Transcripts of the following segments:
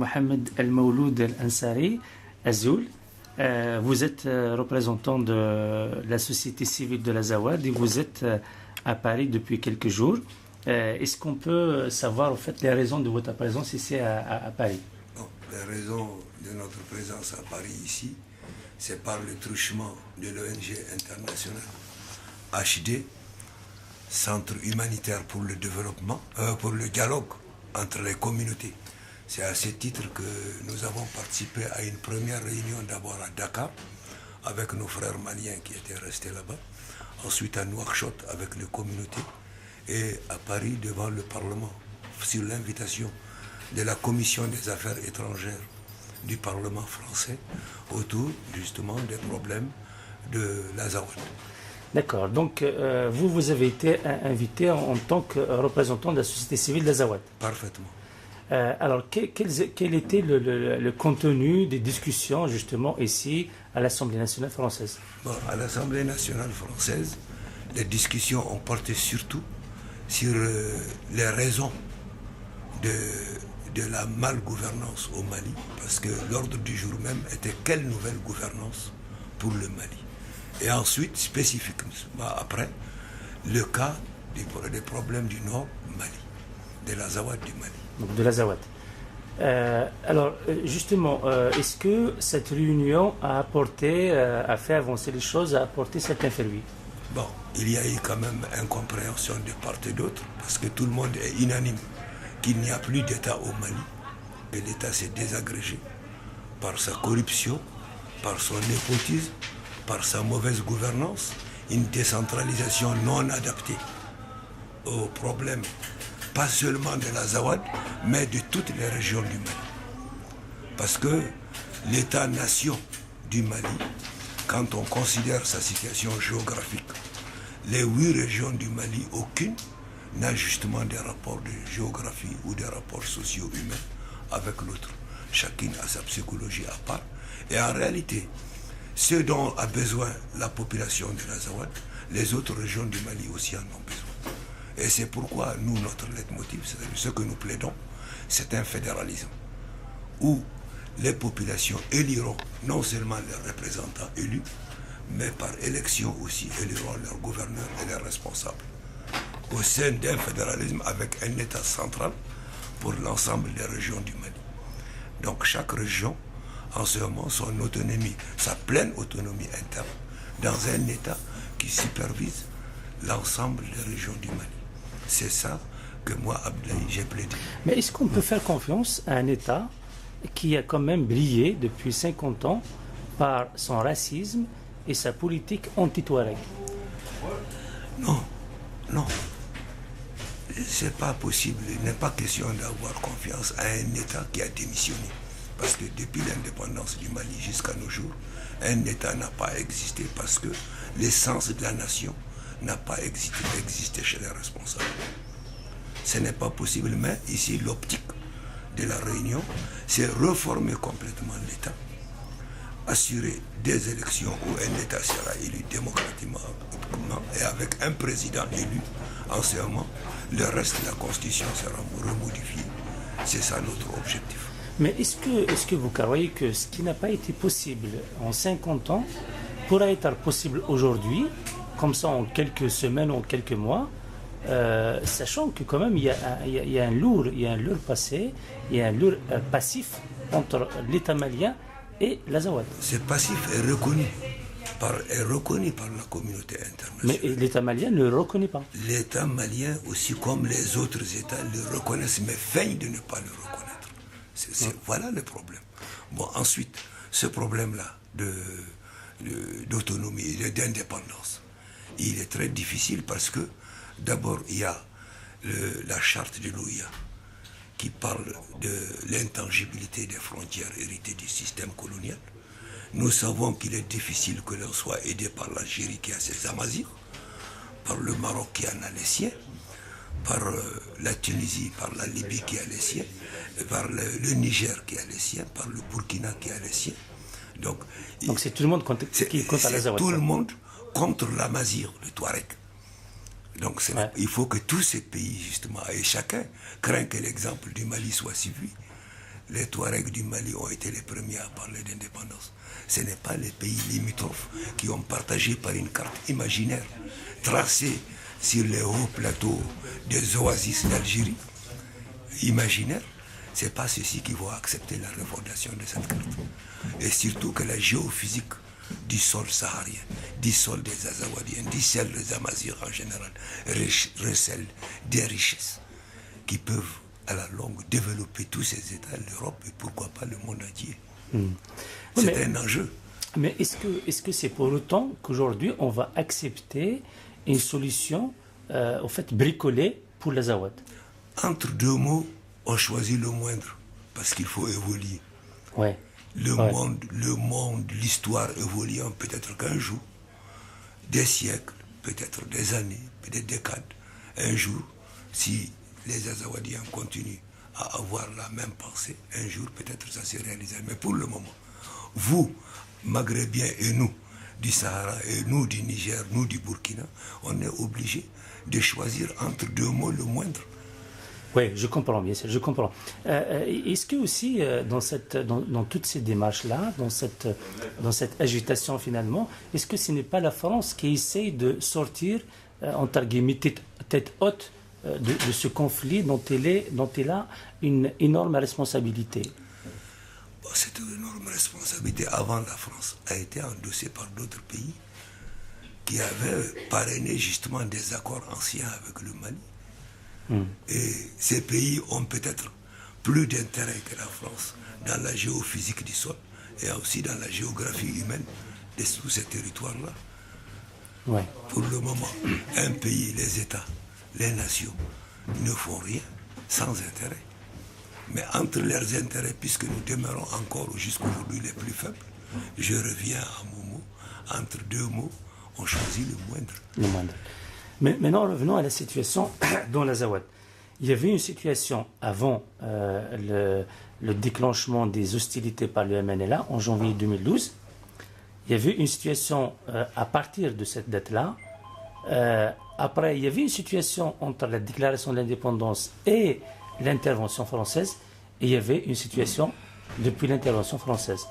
Mohamed El Mouloud El Ansari, Azul. Vous êtes représentant de la société civile de l'Azawad et vous êtes à Paris depuis quelques jours. Est-ce qu'on peut savoir en fait les raisons de votre présence ici à Paris? Bon, les raisons de notre présence à Paris ici, c'est par le truchement de l'ONG internationale HD, Centre humanitaire pour le développement, pour le dialogue entre les communautés. C'est à ce titre que nous avons participé à une première réunion d'abord à Dakar avec nos frères maliens qui étaient restés là-bas, ensuite à Nouakchott avec les communautés et à Paris devant le Parlement sur l'invitation de la Commission des affaires étrangères du Parlement français autour justement des problèmes de l'Azawad. D'accord, donc vous avez été invité en tant que représentant de la société civile d'Azawad. Parfaitement. Alors, quel était le contenu des discussions justement ici à l'Assemblée nationale française? Bon, à l'Assemblée nationale française, les discussions ont porté surtout sur les raisons de la malgouvernance au Mali, parce que l'ordre du jour même était quelle nouvelle gouvernance pour le Mali. Et ensuite, spécifiquement après, le cas des problèmes du Nord Mali, de l'Azawad du Mali. Donc de l'Azawad. Alors, justement, est-ce que cette réunion a fait avancer les choses, a apporté certains fruits? Bon, il y a eu quand même incompréhension de part et d'autre, parce que tout le monde est unanime qu'il n'y a plus d'État au Mali, que l'État s'est désagrégé par sa corruption, par son népotisme, par sa mauvaise gouvernance, une décentralisation non adaptée aux problèmes, pas seulement de l'Azawad, mais de toutes les régions du Mali. Parce que l'État-nation du Mali, quand on considère sa situation géographique, les 8 régions du Mali, aucune n'a justement des rapports de géographie ou des rapports sociaux humains avec l'autre. Chacune a sa psychologie à part. Et en réalité, ce dont a besoin la population de l'Azawad, les autres régions du Mali aussi en ont besoin. Et c'est pourquoi nous, notre leitmotiv, c'est-à-dire ce que nous plaidons, c'est un fédéralisme où les populations éliront non seulement leurs représentants élus, mais par élection aussi éliront leurs gouverneurs et leurs responsables. Au sein d'un fédéralisme avec un État central pour l'ensemble des régions du Mali. Donc chaque région, en ce moment, son autonomie, sa pleine autonomie interne, dans un État qui supervise l'ensemble des régions du Mali. C'est ça que moi, Abdoulaye, j'ai plaidé. Mais est-ce qu'on peut faire confiance à un État qui a quand même brillé depuis 50 ans par son racisme et sa politique anti-Touareg? Non, non. C'est pas possible. Il n'est pas question d'avoir confiance à un État qui a démissionné. Parce que depuis l'indépendance du Mali jusqu'à nos jours, un État n'a pas existé parce que l'essence de la nation n'a pas existé chez les responsables. Ce n'est pas possible, mais ici, l'optique de la réunion, c'est reformer complètement l'État, assurer des élections où un État sera élu démocratiquement et avec un président élu en ce moment, le reste de la Constitution sera remodifié. C'est ça notre objectif. Mais est-ce que vous croyez que ce qui n'a pas été possible en 50 ans pourra être possible aujourd'hui, comme ça en quelques semaines ou en quelques mois, sachant que quand même il y a un lourd passé, il y a un lourd passif entre l'État malien et l'Azawad. Ce passif est reconnu par la communauté internationale. Mais l'État malien ne le reconnaît pas. L'État malien aussi, comme les autres États, le reconnaissent, mais feignent de ne pas le reconnaître. Voilà le problème. Bon, ensuite, ce problème-là d'autonomie et d'indépendance, il est très difficile parce que, d'abord, il y a la charte de l'OIA qui parle de l'intangibilité des frontières héritées du système colonial. Nous savons qu'il est difficile que l'on soit aidé par l'Algérie qui a ses amazirs, par le Maroc qui en a les siens, par la Tunisie, par la Libye qui a les siens, par le Niger qui a les siens, par le Burkina qui a les siens. Donc c'est tout le monde contre l'Azawad. Tout le monde contre l'Amazir, le Touareg. Donc il faut que tous ces pays, justement, et chacun craint que l'exemple du Mali soit suivi. les Touaregs du Mali ont été les premiers à parler d'indépendance. Ce n'est pas les pays limitrophes qui ont partagé par une carte imaginaire, tracée sur les hauts plateaux des oasis d'Algérie, imaginaire. Ce n'est pas ceux-ci qui vont accepter la refondation de cette carte. Et surtout que la géophysique du sol saharien, du sol des Azawadiens, du sol des Amazirs en général, recèle des richesses qui peuvent à la longue développer tous ces États, l'Europe et pourquoi pas le monde entier. C'est un enjeu. Mais est-ce que c'est pour autant qu'aujourd'hui on va accepter une solution au fait bricolée pour l'Azawad? Entre deux mots, on choisit le moindre parce qu'il faut évoluer. Ouais. Le monde, l'histoire évoluant peut-être qu'un jour, des siècles, peut-être des années, peut-être des décades, un jour, si les Azawadiens continuent à avoir la même pensée, un jour peut-être ça s'est réalisé. Mais pour le moment, vous, Maghrébiens et nous, du Sahara et nous du Niger, nous du Burkina, on est obligés de choisir entre deux mots le moindre. Oui, je comprends bien, je comprends. Est-ce que aussi, dans toutes ces démarches-là, dans cette agitation finalement, est-ce que ce n'est pas la France qui essaye de sortir, entre guillemets, tête haute de ce conflit dont elle a une énorme responsabilité? Cette énorme responsabilité avant la France a été endossée par d'autres pays qui avaient parrainé justement des accords anciens avec le Mali. Et ces pays ont peut-être plus d'intérêt que la France dans la géophysique du sol et aussi dans la géographie humaine de tous ces territoires-là. Ouais. Pour le moment, un pays, les États, les nations ne font rien sans intérêt. Mais entre leurs intérêts, puisque nous demeurons encore jusqu'aujourd'hui les plus faibles, je reviens à mon mot, entre deux mots, on choisit le moindre. Le moindre. Mais maintenant, revenons à la situation dans l'Azawad. Il y avait une situation avant le déclenchement des hostilités par le MNLA en janvier 2012. Il y avait une situation à partir de cette date-là. Après, il y avait une situation entre la déclaration de l'indépendance et l'intervention française. Et il y avait une situation depuis l'intervention française.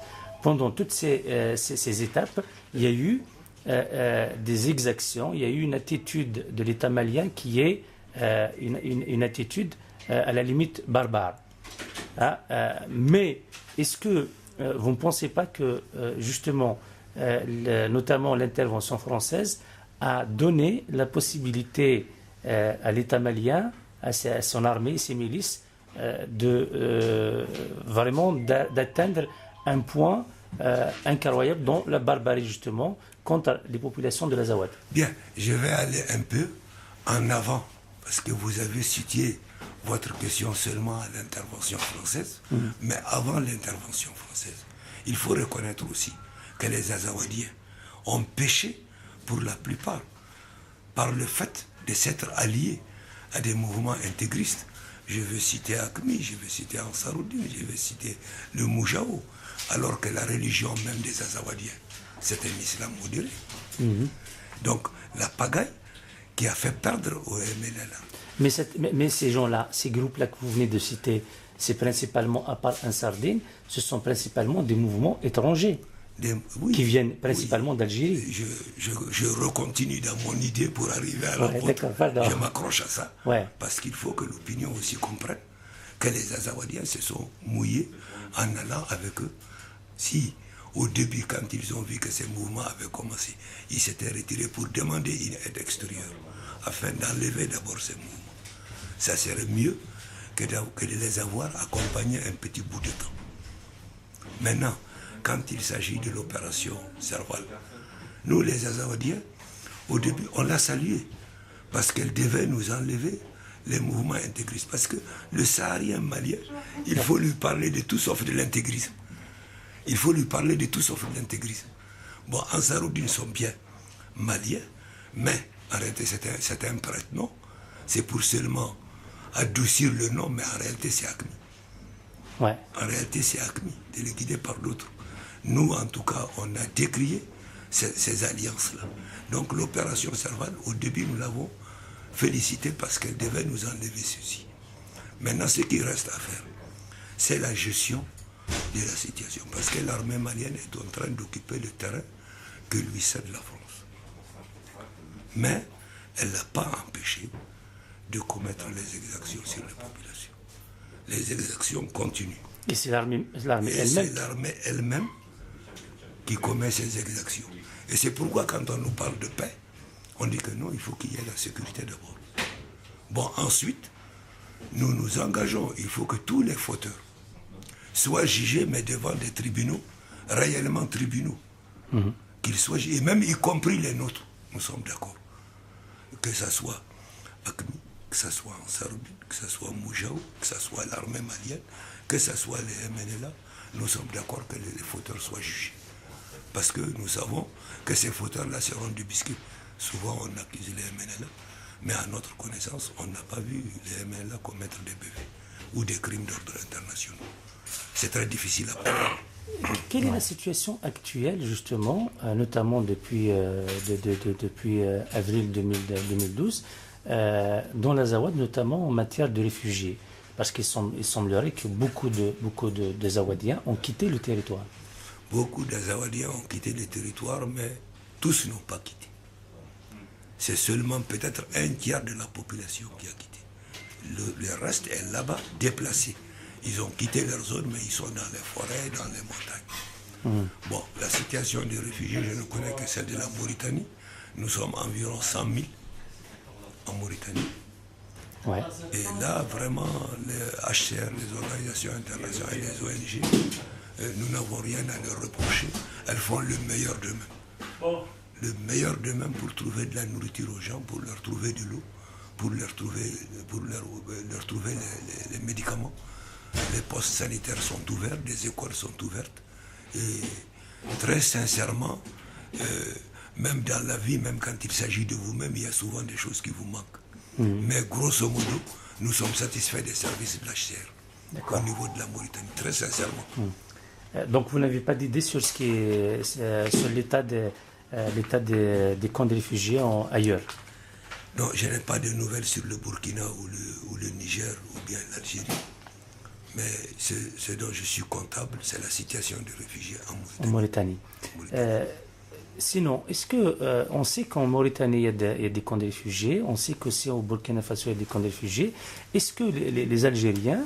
Pendant toutes ces étapes, il y a eu des exactions, il y a eu une attitude de l'État malien qui est une attitude à la limite barbare. Mais est-ce que vous ne pensez pas que justement, notamment l'intervention française, a donné la possibilité à l'État malien, à son armée, ses milices, vraiment d'atteindre un point incroyable dans la barbarie justement contre les populations de l'Azawad? Bien, je vais aller un peu en avant parce que vous avez cité votre question seulement à l'intervention française, mais avant l'intervention française, il faut reconnaître aussi que les Azawadiens ont péché pour la plupart par le fait de s'être alliés à des mouvements intégristes. Je veux citer Akmi, je veux citer Ansaroudine, je veux citer le Moujao, alors que la religion même des Azawadiens, c'est un islam modéré. Donc la pagaille qui a fait perdre au MNLA. Mais ces gens-là, ces groupes-là que vous venez de citer, c'est principalement, à part Ansardine, ce sont principalement des mouvements étrangers. Qui viennent principalement d'Algérie. Je recontinue dans mon idée pour arriver à la vôtre. Je m'accroche à ça. Parce qu'il faut que l'opinion aussi comprenne que les Azawadiens se sont mouillés en allant avec eux. Si, au début, quand ils ont vu que ces mouvements avaient commencé, ils s'étaient retirés pour demander une aide extérieure afin d'enlever d'abord ces mouvements. Ça serait mieux que de les avoir accompagnés un petit bout de temps. Maintenant, quand il s'agit de l'opération Serval, nous les Azawadiens, au début, on l'a salué parce qu'elle devait nous enlever les mouvements intégristes. Parce que le Saharien malien, il faut lui parler de tout sauf de l'intégrisme. Il faut lui parler de tout sauf de l'intégrisme. Bon, Ansaroudine sont bien maliens, mais en réalité c'est un prête-nom. C'est pour seulement adoucir le nom, mais en réalité c'est Acmi. En réalité c'est Acmi, téléguidé par d'autres. Nous, en tout cas, on a décrié ces alliances-là. Donc l'opération Serval, au début, nous l'avons félicitée parce qu'elle devait nous enlever ceci. Maintenant, ce qui reste à faire, c'est la gestion de la situation. Parce que l'armée malienne est en train d'occuper le terrain que lui cède la France. Mais elle n'a pas empêché de commettre les exactions sur les populations. Les exactions continuent. Et c'est l'armée elle-même. C'est l'armée elle-même qui commet ces exactions. Et c'est pourquoi quand on nous parle de paix, on dit que non, il faut qu'il y ait la sécurité d'abord. Bon, ensuite, nous nous engageons. Il faut que tous les fauteurs soient jugés, mais devant des tribunaux, réellement tribunaux. Qu'ils soient jugés, et même y compris les nôtres, nous sommes d'accord. Que ce soit ACMI, que ce soit Ansarudine, que ce soit Moujaou, que ce soit l'armée malienne, que ce soit les MNLA, nous sommes d'accord que les fauteurs soient jugés. Parce que nous savons que ces fauteurs-là seront du biscuit. Souvent on accuse les MNLA, mais à notre connaissance, on n'a pas vu les MNLA commettre des BV ou des crimes d'ordre international. C'est très difficile à comprendre. Quelle est la situation actuelle, justement, notamment depuis avril 2012, dans l'Azawad, notamment en matière de réfugiés? Parce qu'il semblerait que beaucoup de Zawadiens ont quitté le territoire. Beaucoup d'Azawadiens ont quitté le territoire, mais tous n'ont pas quitté. C'est seulement peut-être un tiers de la population qui a quitté. Le reste est là-bas, déplacé. Ils ont quitté leur zone, mais ils sont dans les forêts, dans les montagnes. Bon, la situation des réfugiés, je ne connais que celle de la Mauritanie. Nous sommes environ 100 000 en Mauritanie. Ouais. Et là, vraiment, les HCR, les organisations internationales et les ONG, nous n'avons rien à leur reprocher. Elles font le meilleur d'eux-mêmes. Le meilleur d'eux-mêmes pour trouver de la nourriture aux gens, pour leur trouver de l'eau, pour leur trouver les médicaments. Les postes sanitaires sont ouverts, les écoles sont ouvertes. Et très sincèrement, même dans la vie, même quand il s'agit de vous-même, il y a souvent des choses qui vous manquent. Mais grosso modo, nous sommes satisfaits des services de l'HCR au niveau de la Mauritanie, très sincèrement. Donc vous n'avez pas d'idée sur ce qui est sur l'état des camps de réfugiés ailleurs? Non, je n'ai pas de nouvelles sur le Burkina ou le Niger ou bien l'Algérie. Mais ce dont je suis comptable, c'est la situation des réfugiés en Mauritanie. Sinon, est-ce que on sait qu'en Mauritanie il y a des camps de réfugiés, on sait qu'aussi au Burkina Faso il y a des camps de réfugiés. Est-ce que les Algériens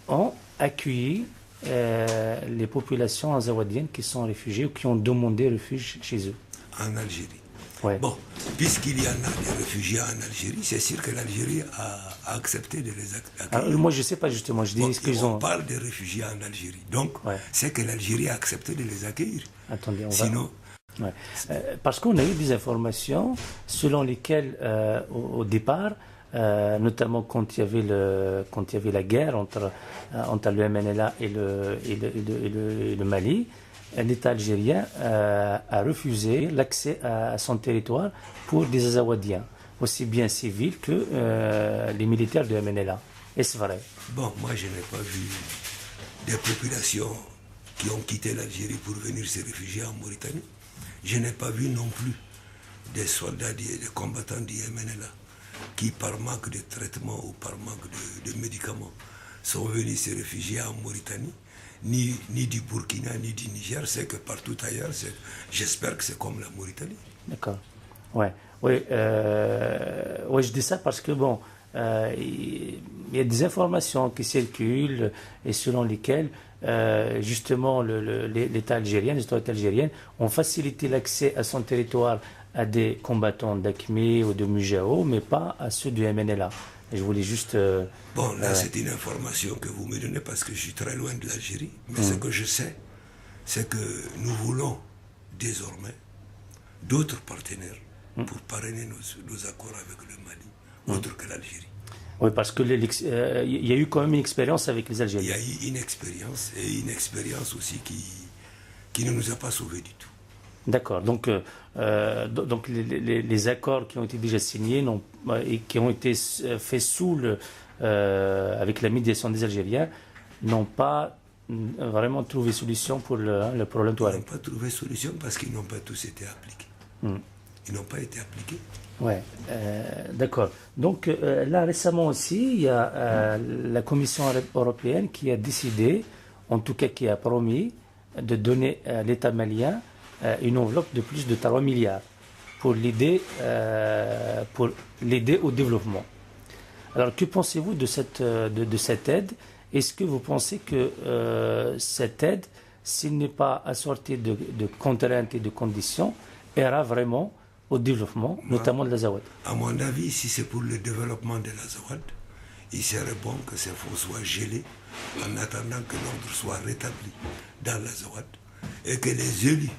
ont accueilli les populations azawadiennes qui sont réfugiées ou qui ont demandé refuge chez eux? En Algérie. Ouais. Bon, puisqu'il y en a des réfugiés en Algérie, c'est sûr que l'Algérie a accepté de les accueillir. Alors, moi, je ne sais pas justement. Je dis, est-ce qu'ils ont... On parle des réfugiés en Algérie. Donc, c'est que l'Algérie a accepté de les accueillir. Attendez, Sinon... Ouais. Parce qu'on a eu des informations selon lesquelles, au départ, notamment quand il y avait la guerre entre le MNLA et le Mali, l'État algérien a refusé l'accès à son territoire pour des Azawadiens, aussi bien civils que les militaires de MNLA. Est-ce vrai? Bon, moi je n'ai pas vu des populations qui ont quitté l'Algérie pour venir se réfugier en Mauritanie. Je n'ai pas vu non plus des soldats, des combattants du MNLA qui, par manque de traitement ou par manque de médicaments, sont venus se réfugier en Mauritanie. Ni du Burkina, ni du Niger, c'est que partout ailleurs, j'espère que c'est comme la Mauritanie. D'accord. Ouais. Oui, je dis ça parce que, bon, il y a des informations qui circulent et selon lesquelles, justement, l'État algérien, les autorités algériennes ont facilité l'accès à son territoire à des combattants d'AQMI ou de Mujao, mais pas à ceux du MNLA. Et je voulais juste... Bon, là, c'est une information que vous me donnez parce que je suis très loin de l'Algérie. Mais ce que je sais, c'est que nous voulons désormais d'autres partenaires pour parrainer nos accords avec le Mali, autres que l'Algérie. Oui, parce que il y a eu quand même une expérience avec les Algériens. Il y a eu une expérience, et une expérience aussi qui ne nous a pas sauvés du tout. D'accord. Donc les accords qui ont été déjà signés et qui ont été faits avec la médiation des Algériens n'ont pas vraiment trouvé solution pour le problème Touareg. Ils n'ont pas trouvé solution parce qu'ils n'ont pas tous été appliqués. Ils n'ont pas été appliqués. Ouais, d'accord. Donc là récemment aussi, il y a la Commission européenne qui a décidé, en tout cas qui a promis, de donner à l'État malien une enveloppe de plus de 3 milliards pour l'aider au développement. Alors que pensez-vous de cette aide? Est-ce que vous pensez que cette aide, s'il n'est pas assortie de contraintes et de conditions, ira vraiment au développement, notamment de l'Azawad? À mon avis, si c'est pour le développement de l'Azawad, il serait bon que ces fonds soient gelés en attendant que l'ordre soit rétabli dans l'Azawad et que les élus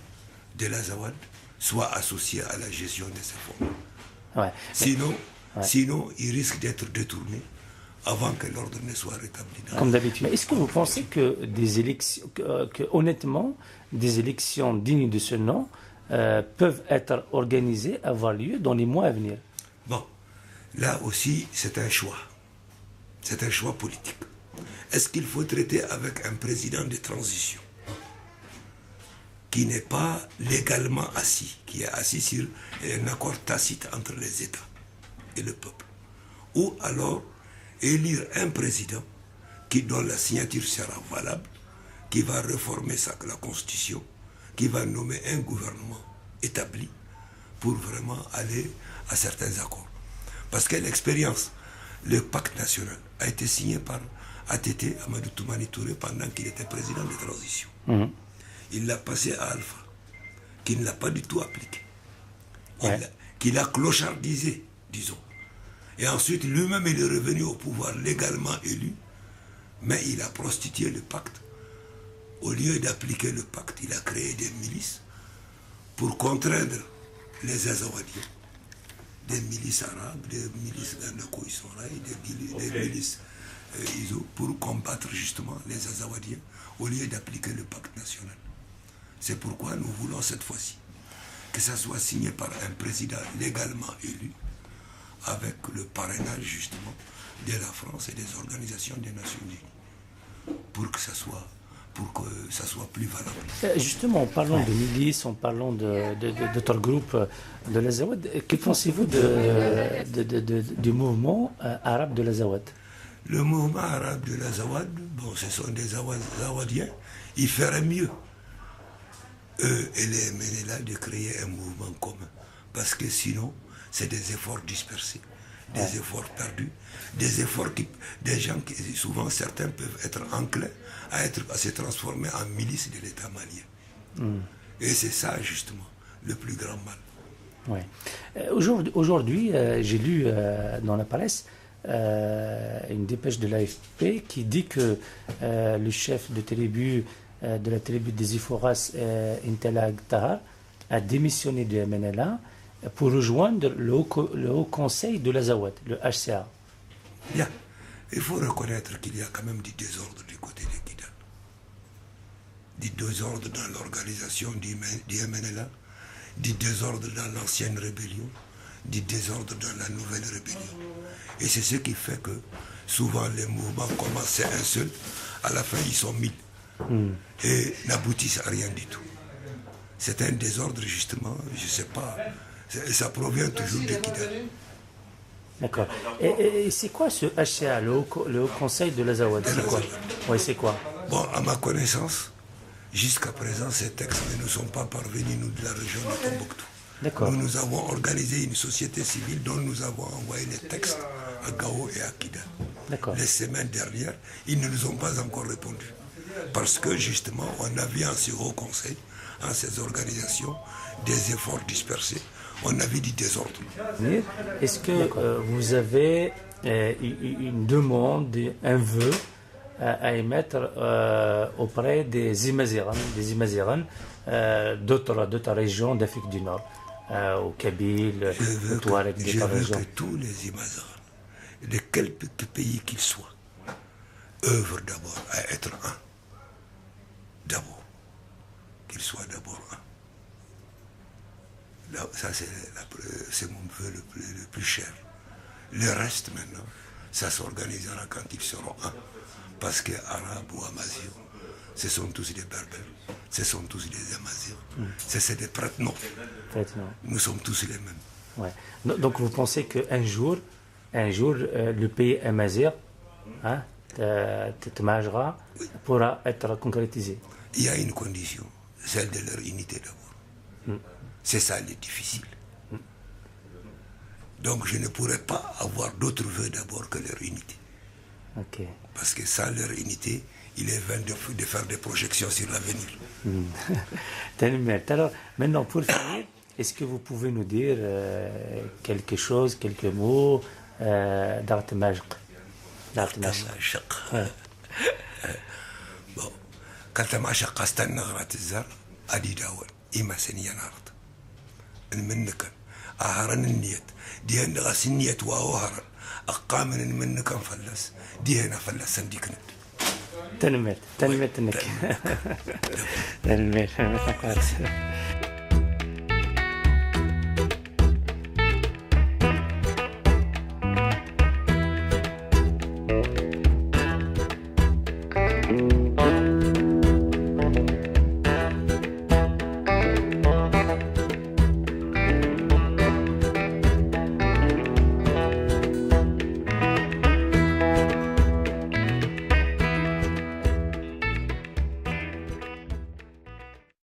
de l'Azawad soient associés à la gestion de ces fonds. Ouais. Sinon, ils risquent d'être détournés avant que l'ordre ne soit rétabli. Comme d'habitude. Mais est-ce que vous pensez que honnêtement, des élections dignes de ce nom peuvent être organisées, avoir lieu dans les mois à venir? Bon, là aussi, c'est un choix. C'est un choix politique. Est-ce qu'il faut traiter avec un président de transition qui n'est pas légalement assis, qui est assis sur un accord tacite entre les États et le peuple? Ou alors élire un président dont la signature sera valable, qui va réformer la Constitution, qui va nommer un gouvernement établi pour vraiment aller à certains accords. Parce que l'expérience, le pacte national a été signé par ATT, Amadou Toumani Touré, pendant qu'il était président de transition. Il l'a passé à Alpha, qui ne l'a pas du tout appliqué. Qui l'a clochardisé, disons. Et ensuite, lui-même, il est revenu au pouvoir légalement élu, mais il a prostitué le pacte. Au lieu d'appliquer le pacte, il a créé des milices pour contraindre les Azawadiens, des milices arabes, des milices Gandako Isora, des milices ISO, pour combattre justement les Azawadiens, au lieu d'appliquer le pacte national. C'est pourquoi nous voulons cette fois-ci que ça soit signé par un président légalement élu, avec le parrainage justement de la France et des organisations des Nations Unies, pour que ça soit plus valable. Justement, en parlant de milices, en parlant d'autres groupes de l'Azawad, que pensez-vous du mouvement arabe de l'Azawad? Le mouvement arabe de l'Azawad, bon, ce sont des Azawadiens, ils feraient mieux, eux et les Ménélas, de créer un mouvement commun, parce que sinon, c'est des efforts dispersés, des efforts perdus, des gens qui, souvent, certains peuvent être enclins à se transformer en milice de l'État malien. Et c'est ça, justement, le plus grand mal. Ouais. Aujourd'hui, j'ai lu dans la presse une dépêche de l'AFP qui dit que le chef de la tribu des Iforas, Intela Tahar, a démissionné de MNLA pour rejoindre le Haut Conseil de l'Azawad, le HCA. Bien. Il faut reconnaître qu'il y a quand même du désordre du côté de Kidal. Du désordre dans l'organisation du MNLA, du désordre dans l'ancienne rébellion, du désordre dans la nouvelle rébellion. Et c'est ce qui fait que souvent les mouvements commencent, c'est un seul, à la fin ils sont 1000 et n'aboutissent à rien du tout. C'est un désordre justement, je ne sais pas, ça provient toujours de Kidal. D'accord. Et c'est quoi ce HCA, le Haut Conseil de l'Azawad? C'est quoi? Oui, c'est quoi? Bon, à ma connaissance, jusqu'à présent, ces textes ne nous sont pas parvenus, nous, de la région de Tombouctou. D'accord. Nous avons organisé une société civile dont nous avons envoyé les textes à Gao et à Kidal. D'accord. Les semaines dernières, ils ne nous ont pas encore répondu. Parce que justement, on a vu en ce Haut Conseil, en ces organisations, des efforts dispersés. On a vu du désordre. Est-ce que vous avez une demande, un vœu à émettre auprès des Imazirans d'autres régions d'Afrique du Nord, au Kabyle, au Touareg, d'autres régions? Je veux que tous les Imazirans, de quelque pays qu'ils soient, œuvrent d'abord à être un. D'abord. Qu'ils soient d'abord un. Là, ça, c'est mon vœu le plus cher. Le reste, maintenant, ça s'organisera quand ils seront un. Parce que Arabes ou Amazirs, ce sont tous des Berbères, ce sont tous des Amazirs, c'est des prête-noms. Effectivement. Nous sommes tous les mêmes. Ouais. Donc vous pensez qu'un jour, le pays amazigh, hein, Tmajra, pourra être concrétisé. Il y a une condition, celle de leur unité d'abord. C'est ça le difficile. Donc je ne pourrais pas avoir d'autres vœux d'abord que leur unité. Ok. Parce que sans leur unité, il est vain de faire des projections sur l'avenir. Alors, maintenant, pour finir, est-ce que vous pouvez nous dire quelque chose, quelques mots d'Art Majq? Bon, quand Majq استنى غرات الزر أدي داول إما سنيا نارت المنكن أهرن النيت دي هن غاس النيت وأهرن أقامن المنكن فلس دي هنا فلس سنديكنت تنمت انك تنمت